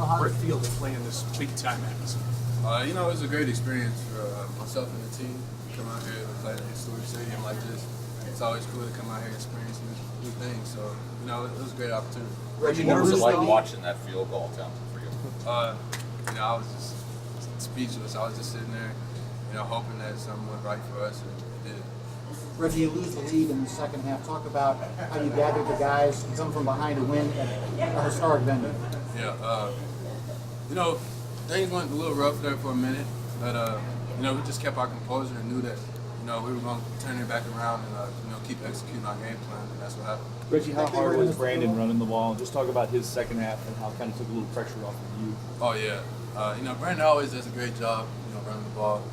Well, how did it feel to play in this big-time atmosphere? You know, it was a great experience for myself and the team to come out here and play at a historic stadium like this. It's always cool to come out here and experience new things. So, you know, it was a great opportunity. Reggie, what was it like watching that field goal attempt for you? You know, I was just speechless. I was just sitting there, you know, hoping that something went right for us, and it did. Reggie, you lose the lead in the second half. Talk about how you gathered the guys and come from behind to win at a historic venue. Yeah, you know, things went a little rough there for a minute, but you know, we just kept our composure and knew that, you know, we were going to turn it back around and you know, keep executing our game plan, and that's what happened. Reggie, how hard was Brandon running the ball? Just talk about his second half and how it kind of took a little pressure off of you. Oh yeah, you know, Brandon always does a great job, you know, running the ball,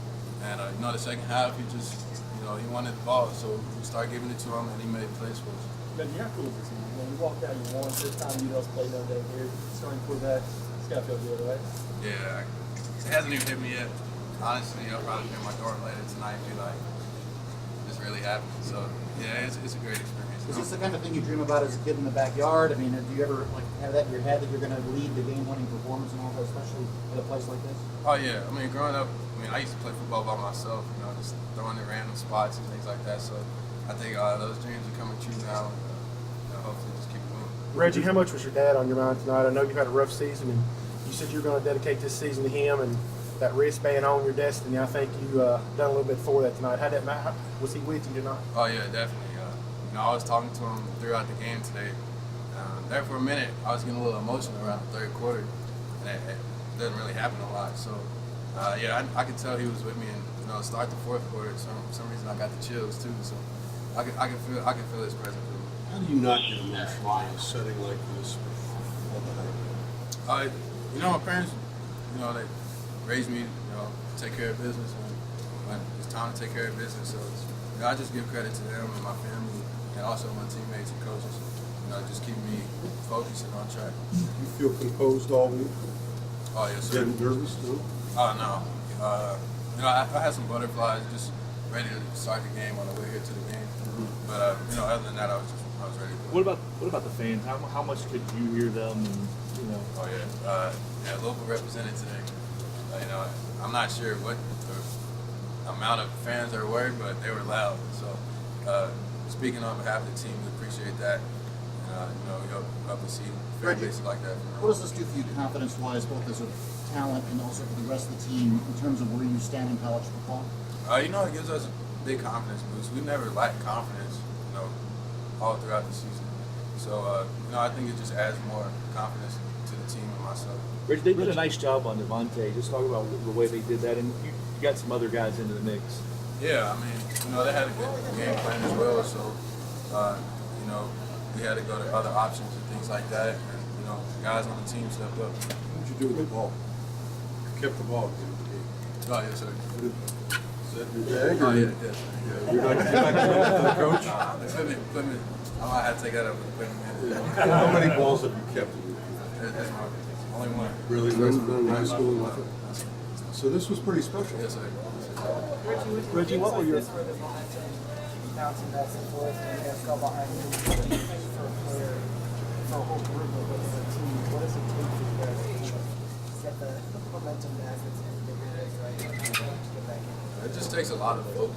and you know, the second half he just, you know, he wanted the ball, so we started giving it to him, and he made plays for us. Reggie, how cool is this? When you walked out, you won. First time you guys played Notre Dame here, starting quarterback. It's gotta feel good, right? Yeah, it hasn't even hit me yet. Honestly, I'll probably be at my door later tonight and be like, this really happened. So, yeah, it's a great experience. Is this the kind of thing you dream about as a kid in the backyard? I mean, do you ever like have that in your head that you're going to lead the game-winning performance and all that, especially at a place like this? Oh, yeah. I mean, growing up, I used to play football by myself, you know, just throwing in random spots and things like that. So, I think those dreams are coming true now, and you know, hopefully just keep going. Reggie, how much was your dad on your mind tonight? I know you've had a rough season, and you said you were going to dedicate this season to him, and that wristband on your destiny. I think you done a little bit for that tonight. How did that matter? Was he with you tonight? Oh yeah, definitely. You know, I was talking to him throughout the game today. There for a minute, I was getting a little emotional around the third quarter, and it doesn't really happen a lot. So yeah, I could tell he was with me, and you know, start the fourth quarter. For some reason, I got the chills too. So I can feel his presence. How do you not get emotional in a setting like this? You know, my parents, you know, they raised me, you know, to take care of business, and when it's time to take care of business, so it's, you know, I just give credit to them and my family, and also my teammates and coaches. You know, just keep me focused and on track. You feel composed all week? Oh yes, sir. Getting nervous too? Oh no. You know, I had some butterflies, just ready to start the game on the way here to the game. But you know, other than that, I was ready. What about the fans? How much could you hear them? And, you know. Oh yeah. Yeah, local represented today. You know, I'm not sure what the amount of fans there were, but they were loud. So, speaking on behalf of the team, we appreciate that. You know, we hope to see fan bases like that. What does this do for you confidence-wise, both as a talent and also for the rest of the team, in terms of where you stand in college football? You know, it gives us a big confidence boost. We never lacked confidence, you know, all throughout the season. So, you know, I think it just adds more confidence to the team and myself. Rich, they did a nice job on Devontae. Just talk about the way they did that, and you got some other guys into the mix. Yeah, I mean, you know, they had a good game plan as well, so, you know, we had to go to other options and things like that, and, you know, guys on the team stepped up. What did you do with the ball? You kept the ball at the end of the game. Oh, yes, sir. Is that your bag? Oh, yeah, yes. Yeah, you're not giving it to the coach? Equipment. I might have to take that up with equipment. How many balls have you kept? That's my only one. Really? None in high school? Nothing? So this was pretty special. Yes, sir. Reggie, what were your For the momentum, bouncing back and forth, and you guys fell behind you for a player, for a whole group of us as a team. What does it take for you guys to get the momentum back that's in the areas, right? To get back in. It just takes a lot of focus.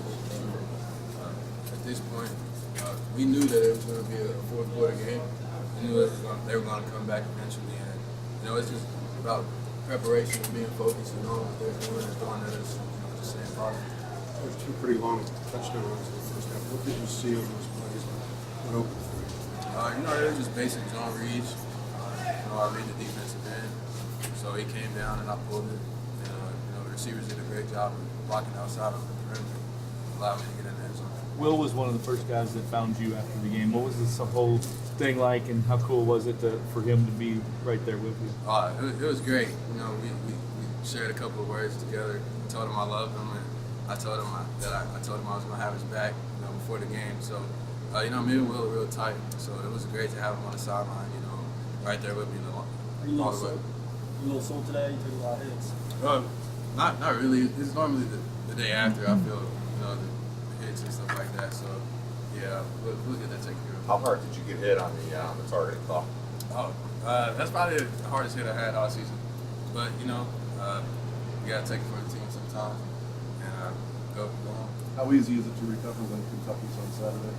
At this point, we knew that it was going to be a fourth quarter game. We knew they were going to come back eventually, and you know, it's just about preparation and being focused and knowing what they're doing and throwing at us, you know, just staying positive. There's two pretty long touchdowns in the first half. What did you see on those plays that opened for you? You know, they were just basic zone reads. You know, I read the defensive end, so he came down and I pulled it. And, you know, the receivers did a great job of blocking outside of the perimeter, allowed me to get in the end zone. Will was one of the first guys that found you after the game. What was this whole thing like, and how cool was it for him to be right there with you? It was great. You know, we shared a couple of words together. I told him I loved him, and I told him I told him I was going to have his back, you know, before the game. So, you know, me and Will are real tight. So it was great to have him on the sideline, you know, right there with me Are you a little sore today? You took a lot of hits. Not really. It's normally the day after I feel, you know, the hits and stuff like that. So, yeah, we'll get that taken care of. How hard did you get hit on the targeting call? That's probably the hardest hit I had all season. But, you know, you got to take it for the team sometimes and go on. How easy is it to recover when Kentucky's on Saturday?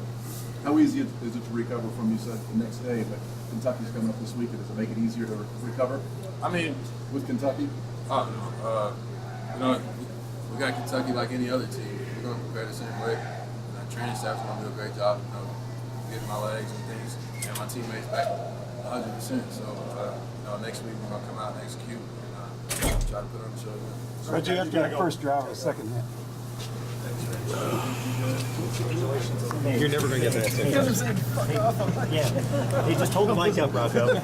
How easy is it to recover from, you said, the next day, but Kentucky's coming up this weekend? Does it make it easier to recover I mean, with Kentucky? you know, we got Kentucky like any other team. We're going to prepare the same way. And our training staff's going to do a great job, you know, getting my legs and things, and my teammates back 100%. So, you know, next week we're going to come out and execute and try to put on the show again. Reggie, after that first drive of the second half. You're never going to get that. Yeah. He just hold the mic up, Rocco.